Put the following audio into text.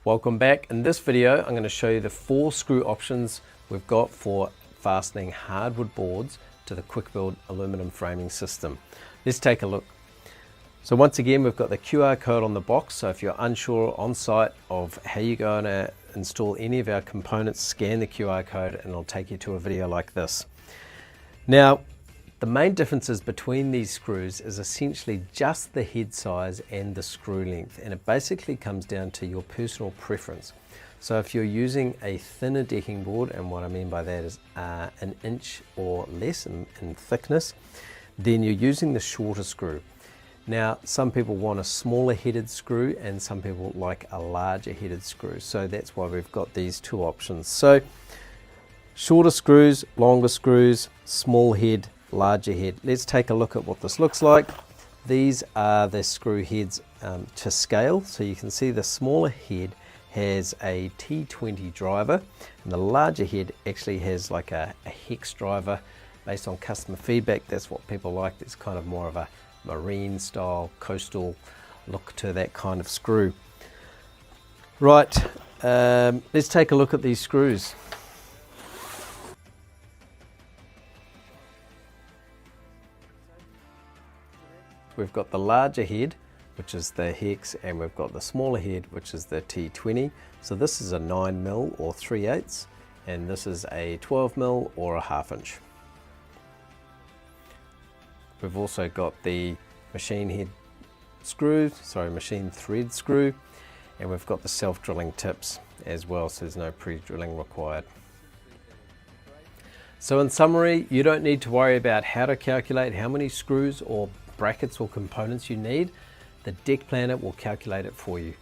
Welcome back. In this video I'm going to show you the 4 screw options we've got for fastening hardwood boards to the Qwickbuild aluminum framing system. Let's take a look. So once again we've got the QR code on the box, so if you're unsure on site of how you're going to install any of our components, scan the QR code and it'll take you to a video like this. Now the main differences between these screws is essentially just the head size and the screw length, and it basically comes down to your personal preference. So if you're using a thinner decking board, and what I mean by that is an inch or less in thickness, then you're using the shorter screw. Now some people want a smaller headed screw and some people like a larger headed screw, so that's why we've got these 2 options. So shorter screws, longer screws, small head, larger head. Let's take a look at what this looks like. These are the screw heads to scale. So you can see the smaller head has a T20 driver and the larger head actually has like a hex driver. Based on customer feedback, that's what people like. It's kind of more of a marine style, coastal look to that kind of screw. Right, let's take a look at these screws. We've got the larger head, which is the hex, and we've got the smaller head, which is the T20. So this is a 9mm or 3/8, and this is a 12mm or a 1/2 inch. We've also got the machine head screw, machine thread screw, and we've got the self-drilling tips as well, so there's no pre-drilling required. So in summary, you don't need to worry about how to calculate how many screws or brackets or components you need. The deck planner will calculate it for you.